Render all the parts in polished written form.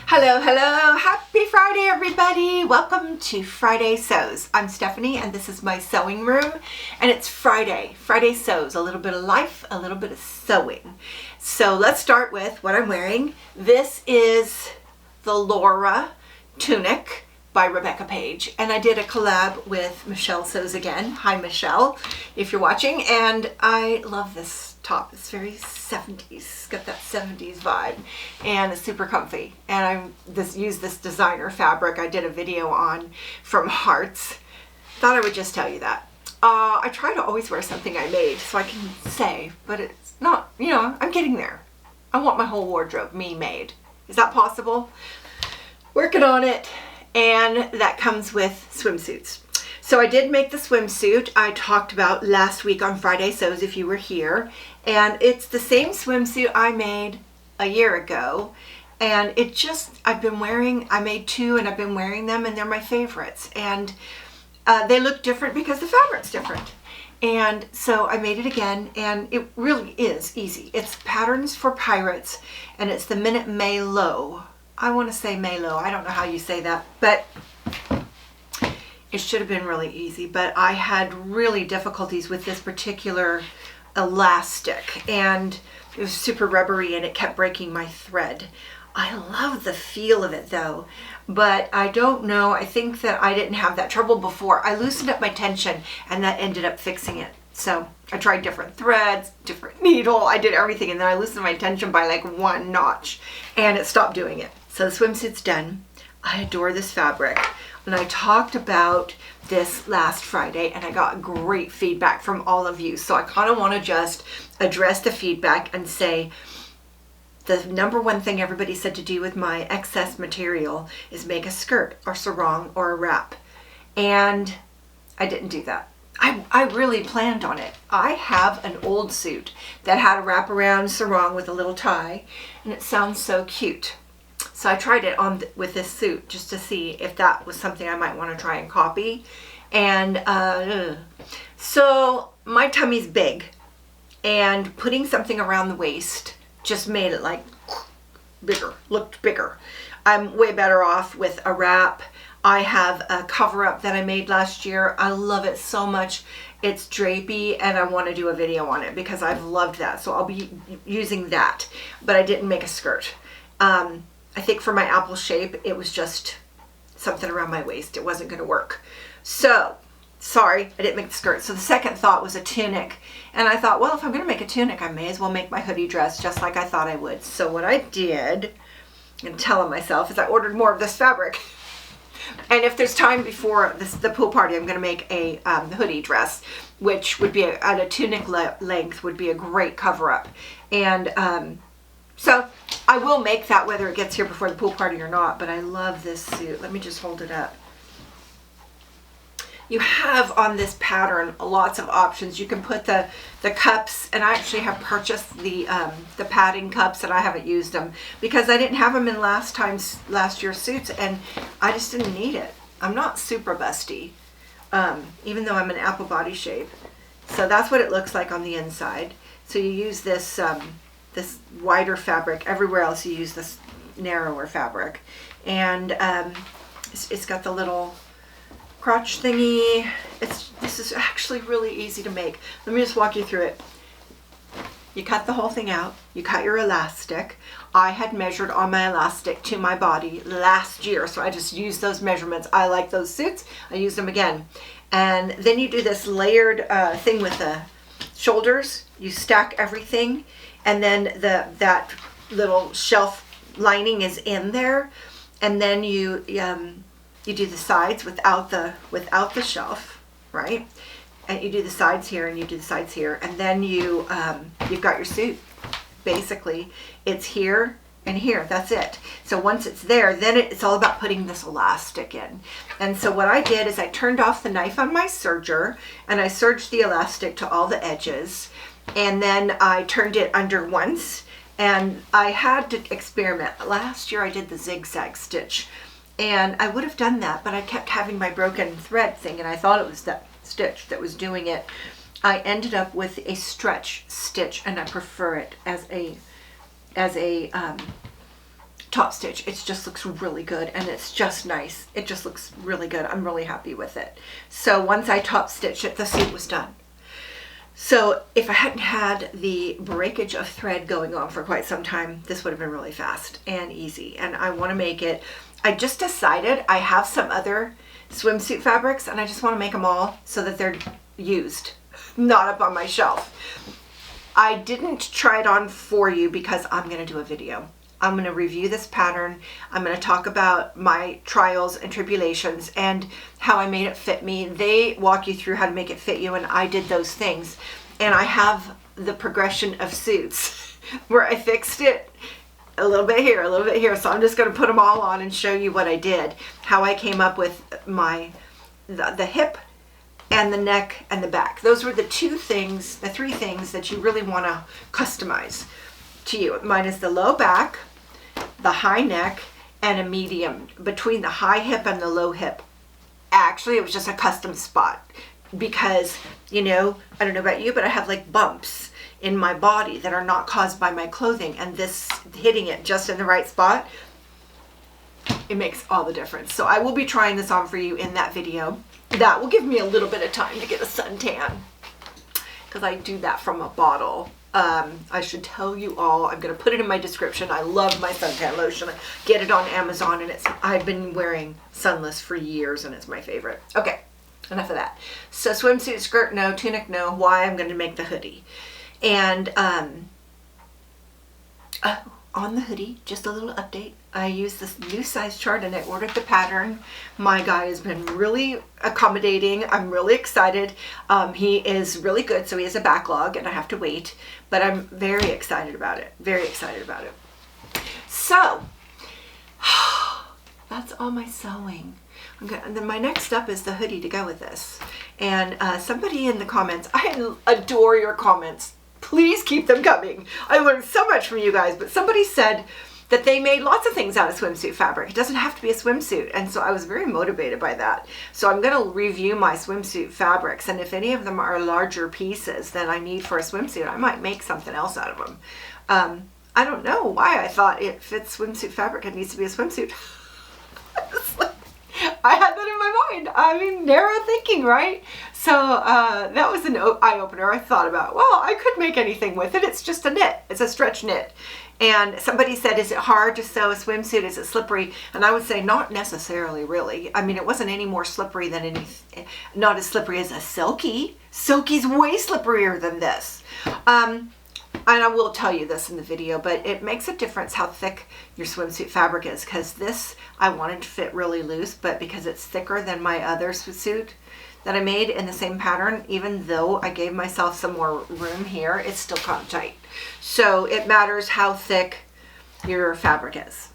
Hello, hello, happy Friday everybody. Welcome to Friday Sews. I'm Stephanie and this is my sewing room and it's Friday. Friday Sews, a little bit of life, a little bit of sewing. So let's start with what I'm wearing. This is the Laura tunic by Rebecca Page, and I did a collab with Michelle Sews Again. Hi Michelle, if you're watching, and I love this top. It's very 70s, it's got that 70s vibe, and it's super comfy. And I use this designer fabric I did a video on from Hearts. Thought I would just tell you that. I try to always wear something I made so I can say, but it's not, you know, I'm getting there. I want my whole wardrobe me made. Is that possible? Working on it. And that comes with swimsuits. So I did make the swimsuit I talked about last week on Friday Sews if you were here. And it's the same swimsuit I made a year ago. And it just, I made two and I've been wearing them and they're my favorites. And they look different because the fabric's different. And so I made it again, and it really is easy. It's Patterns for Pirates, and it's the Minute Maillot. I want to say Maillot. I don't know how you say that, but it should have been really easy. But I had really difficulties with this particular elastic, and it was super rubbery and it kept breaking my thread. I love the feel of it though, but I don't know. I think that I didn't have that trouble before. I loosened up my tension and that ended up fixing it. So I tried different threads, different needle. I did everything, and then I loosened my tension by like 1 notch and it stopped doing it. So the swimsuit's done. I adore this fabric. And I talked about this last Friday and I got great feedback from all of you. So I kind of want to just address the feedback and say the number one thing everybody said to do with my excess material is make a skirt or sarong or a wrap. And I didn't do that. I really planned on it. I have an old suit that had a wraparound sarong with a little tie, and it sounds so cute. So I tried it on with this suit just to see if that was something I might want to try and copy. And so my tummy's big, and putting something around the waist just made it like bigger, looked bigger. I'm way better off with a wrap. I have a cover up that I made last year. I love it so much. It's drapey and I want to do a video on it because I've loved that. So I'll be using that, but I didn't make a skirt. I think for my apple shape, it was just something around my waist. It wasn't going to work. So, sorry, I didn't make the skirt. So the second thought was a tunic. And I thought, well, if I'm going to make a tunic, I may as well make my hoodie dress just like I thought I would. So what I did, and telling myself, is I ordered more of this fabric. And if there's time before the pool party, I'm going to make a hoodie dress, which would be at a tunic length, would be a great cover-up. And so I will make that whether it gets here before the pool party or not, but I love this suit. Let me just hold it up. You have on this pattern lots of options. You can put the cups, and I actually have purchased the padding cups, and I haven't used them because I didn't have them in last year's suits, and I just didn't need it. I'm not super busty, even though I'm an apple body shape. So that's what it looks like on the inside. So you use this this wider fabric. Everywhere else you use this narrower fabric, and it's got the little crotch thingy. This is actually really easy to make. Let me just walk you through it. You cut the whole thing out. You cut your elastic. I had measured on my elastic to my body last year, so I just used those measurements. I like those suits. I use them again. And then you do this layered thing with the shoulders. You stack everything, and then that little shelf lining is in there, and then you do the sides without the shelf, right? And you do the sides here and you do the sides here, and then you've got your suit. Basically, it's here and here. That's it. So once it's there, then it's all about putting this elastic in. And so what I did is I turned off the knife on my serger and I serged the elastic to all the edges, and then I turned it under once, and I had to experiment. Last year I did the zigzag stitch. And I would have done that, but I kept having my broken thread thing, and I thought it was that stitch that was doing it. I ended up with a stretch stitch, and I prefer it as a top stitch. It just looks really good, and it's just nice. It just looks really good. I'm really happy with it. So once I top stitched it, the suit was done. So if I hadn't had the breakage of thread going on for quite some time, this would have been really fast and easy. And I want to make it, I just decided I have some other swimsuit fabrics, and I just want to make them all so that they're used, not up on my shelf. I didn't try it on for you because I'm going to do a video. I'm going to review this pattern. I'm going to talk about my trials and tribulations and how I made it fit me. They walk you through how to make it fit you, and I did those things. And I have the progression of suits where I fixed it a little bit here, a little bit here. So I'm just going to put them all on and show you what I did, how I came up with the hip and the neck and the back. Those were the three things that you really want to customize to you. Mine is the low back, the high neck, and a medium between the high hip and the low hip. Actually, it was just a custom spot because, you know, I don't know about you, but I have like bumps in my body that are not caused by my clothing, and this hitting it just in the right spot, it makes all the difference. So I will be trying this on for you in that video. That will give me a little bit of time to get a suntan because I do that from a bottle. I should tell you all, I'm going to put it in my description. I love my suntan lotion. I get it on Amazon, and I've been wearing Sunless for years, and it's my favorite. Okay, enough of that. So swimsuit, skirt, no. Tunic, no. Why? I'm going to make the hoodie. And on the hoodie, just a little update. I used this new size chart and I ordered the pattern. My guy has been really accommodating. I'm really excited. He is really good, so he has a backlog and I have to wait, but I'm very excited about it. Very excited about it. So, that's all my sewing. And then my next step is the hoodie to go with this. And somebody in the comments, I adore your comments. Please keep them coming. I learned so much from you guys, but somebody said that they made lots of things out of swimsuit fabric. It doesn't have to be a swimsuit. And so I was very motivated by that. So I'm going to review my swimsuit fabrics. And if any of them are larger pieces than I need for a swimsuit, I might make something else out of them. I don't know why I thought if it's swimsuit fabric, it needs to be a swimsuit. I had that in my mind. I mean, narrow thinking, right? So that was an eye-opener. I thought about, well, I could make anything with it. It's just a knit. It's a stretch knit. And somebody said, is it hard to sew a swimsuit? Is it slippery? And I would say not necessarily, really. I mean, it wasn't any more slippery than not as slippery as a silky. Silky's way slipperier than this. And I will tell you this in the video, but it makes a difference how thick your swimsuit fabric is, because this I wanted to fit really loose, but because it's thicker than my other swimsuit that I made in the same pattern, even though I gave myself some more room here, it's still caught tight. So it matters how thick your fabric is.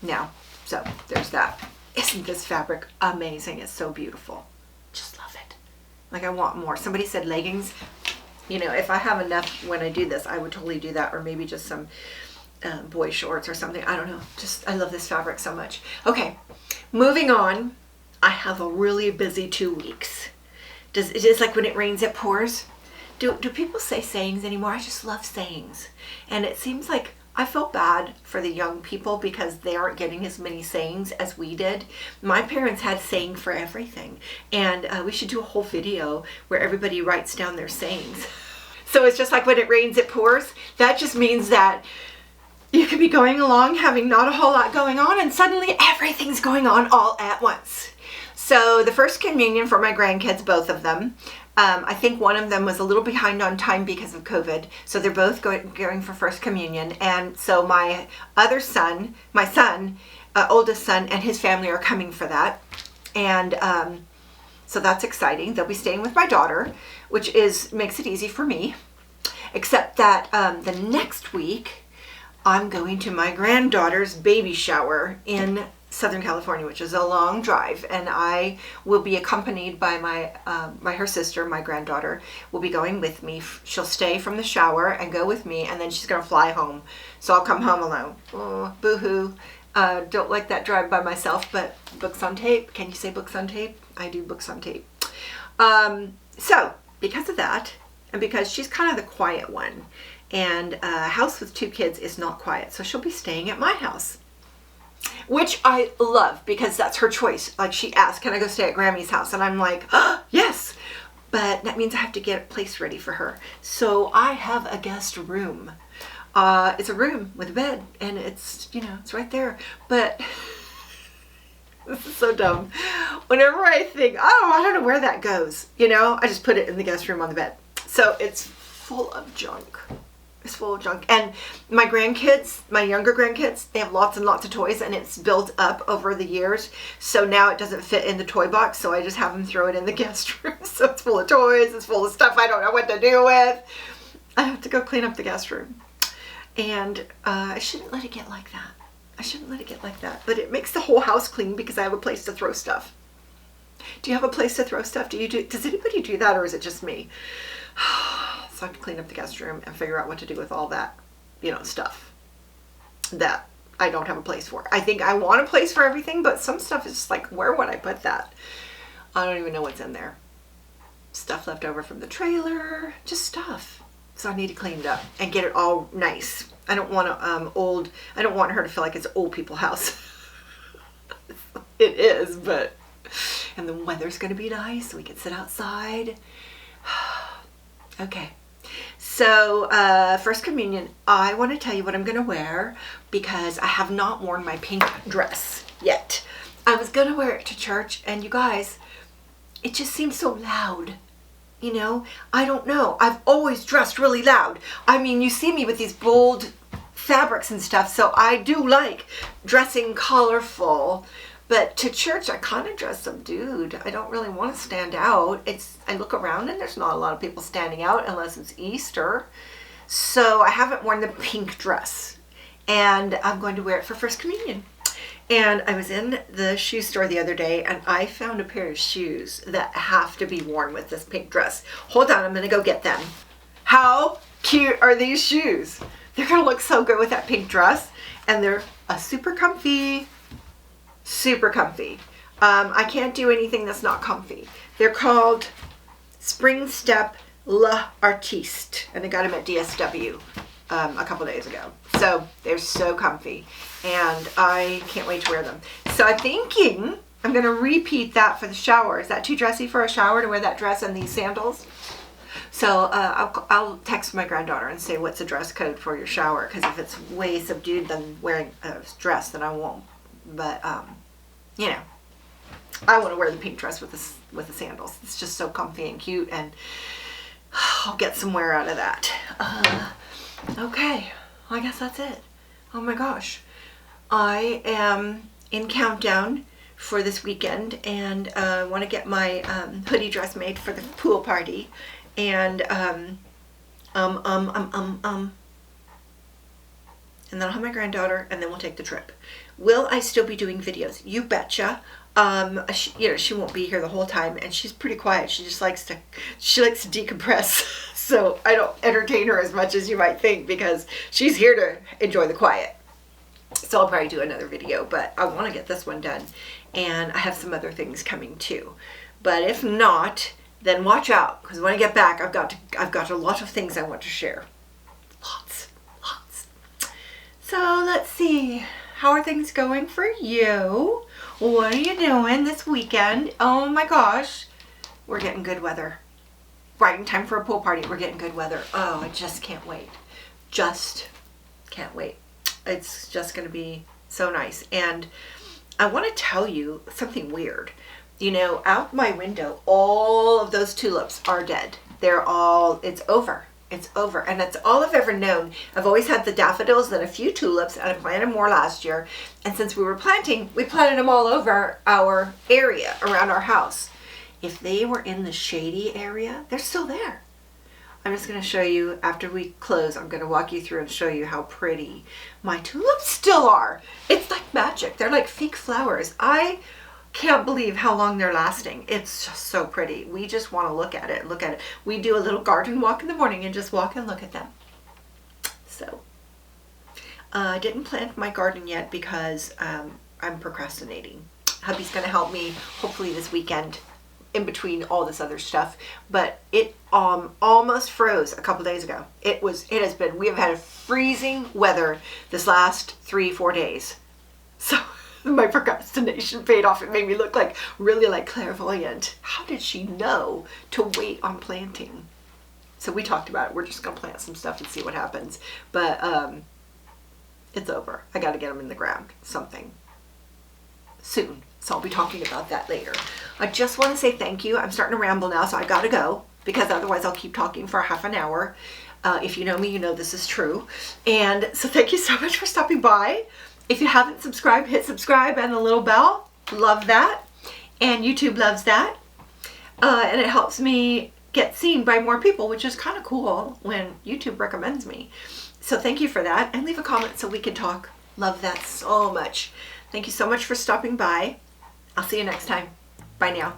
Now, so there's that. Isn't this fabric amazing? It's so beautiful. Just love it. Like, I want more. Somebody said leggings. You know, if I have enough when I do this, I would totally do that, or maybe just some boy shorts or something. I don't know. Just, I love this fabric so much. Okay, moving on. I have a really busy 2 weeks. It is like when it rains, it pours. Do people say sayings anymore? I just love sayings. And it seems like I feel bad for the young people because they aren't getting as many sayings as we did. My parents had saying for everything. And we should do a whole video where everybody writes down their sayings. So it's just like when it rains, it pours. That just means that you could be going along having not a whole lot going on, and suddenly everything's going on all at once. So the first communion for my grandkids, both of them, I think one of them was a little behind on time because of COVID. So they're both going for first communion. And so my other son, oldest son, and his family are coming for that. And so that's exciting. They'll be staying with my daughter, which makes it easy for me. Except that the next week, I'm going to my granddaughter's baby shower in Southern California, which is a long drive, and I will be accompanied by her sister, my granddaughter, will be going with me. She'll stay from the shower and go with me, and then she's going to fly home. So I'll come home alone. Oh, boo-hoo. Don't like that drive by myself, but books on tape. Can you say books on tape? I do books on tape. So because of that, and because she's kind of the quiet one, and a house with 2 kids is not quiet, so she'll be staying at my house. which I love because that's her choice. Like she asked, can I go stay at Grammy's house? And I'm like, oh, yes. But that means I have to get a place ready for her. So I have a guest room. It's a room with a bed and it's, you know, it's right there. But this is so dumb. Whenever I think, oh, I don't know where that goes, you know, I just put it in the guest room on the bed. So it's full of junk. It's full of junk. And my grandkids, my younger grandkids, they have lots and lots of toys and it's built up over the years. So now it doesn't fit in the toy box. So I just have them throw it in the guest room. So it's full of toys. It's full of stuff I don't know what to do with. I have to go clean up the guest room. And I shouldn't let it get like that. I shouldn't let it get like that. But it makes the whole house clean because I have a place to throw stuff. Do you have a place to throw stuff? Does anybody do that or is it just me? So I have to clean up the guest room and figure out what to do with all that, you know, stuff that I don't have a place for. I think I want a place for everything, but some stuff is just like, where would I put that? I don't even know what's in there. Stuff left over from the trailer, just stuff. So I need to clean it up and get it all nice. I don't want to I don't want her to feel like it's an old people house. It is, but, and the weather's going to be nice so we can sit outside. Okay. So, First Communion, I want to tell you what I'm going to wear because I have not worn my pink dress yet. I was going to wear it to church and you guys, it just seems so loud. You know, I don't know. I've always dressed really loud. I mean, you see me with these bold fabrics and stuff, so I do like dressing colorful. But to church, I kind of dress subdued. I don't really want to stand out. I look around and there's not a lot of people standing out unless it's Easter. So I haven't worn the pink dress. And I'm going to wear it for First Communion. And I was in the shoe store the other day and I found a pair of shoes that have to be worn with this pink dress. Hold on, I'm going to go get them. How cute are these shoes? They're going to look so good with that pink dress. And they're super comfy. Super comfy. I can't do anything that's not comfy. They're called Spring Step L'Artiste. And I got them at DSW a couple days ago. So they're so comfy. And I can't wait to wear them. So I'm thinking I'm going to repeat that for the shower. Is that too dressy for a shower to wear that dress and these sandals? So I'll text my granddaughter and say what's the dress code for your shower. Because if it's way subdued than wearing a dress, then I won't. But, you know, I want to wear the pink dress with the sandals. It's just so comfy and cute. And I'll get some wear out of that. Okay. Well, I guess that's it. Oh my gosh. I am in countdown for this weekend and want to get my hoodie dress made for the pool party. And and then I'll have my granddaughter and then we'll take the trip. Will I still be doing videos? You betcha. You know, she won't be here the whole time and she's pretty quiet. She likes to decompress. So I don't entertain her as much as you might think because she's here to enjoy the quiet. So I'll probably do another video, but I want to get this one done. And I have some other things coming too. But if not, then watch out because when I get back, I've got a lot of things I want to share. Lots. So let's see. How are things going for you? What are you doing this weekend? Oh my gosh. We're getting good weather. Right in time for a pool party. We're getting good weather. Oh, I just can't wait. Just can't wait. It's just going to be so nice. And I want to tell you something weird. You know, out my window, all of those tulips are dead. It's over. It's over. And that's all I've ever known. I've always had the daffodils and a few tulips, and I planted more last year. And since we were planting, we planted them all over our area around our house. If they were in the shady area, they're still there. I'm just going to show you after we close. I'm going to walk you through and show you how pretty my tulips still are. It's like magic. They're like fake flowers. I can't believe how long they're lasting. It's just so pretty. We just want to look at it. We do a little garden walk in the morning and just walk and look at them. So I didn't plant my garden yet because I'm procrastinating. Hubby's going to help me hopefully this weekend in between all this other stuff, but it almost froze a couple days ago. We have had freezing weather this last 3-4 days. So my procrastination paid off. It made me look like really like clairvoyant. How did she know to wait on planting? So we talked about it. We're just gonna plant some stuff and see what happens. But it's over. I got to get them in the ground. Something soon. So I'll be talking about that later. I just want to say thank you. I'm starting to ramble now, so I got to go because otherwise I'll keep talking for half an hour. If you know me, you know this is true. And so thank you so much for stopping by. If you haven't subscribed, hit subscribe and the little bell. Love that. And YouTube loves that. And it helps me get seen by more people, which is kind of cool when YouTube recommends me. So thank you for that. And leave a comment so we can talk. Love that so much. Thank you so much for stopping by. I'll see you next time. Bye now.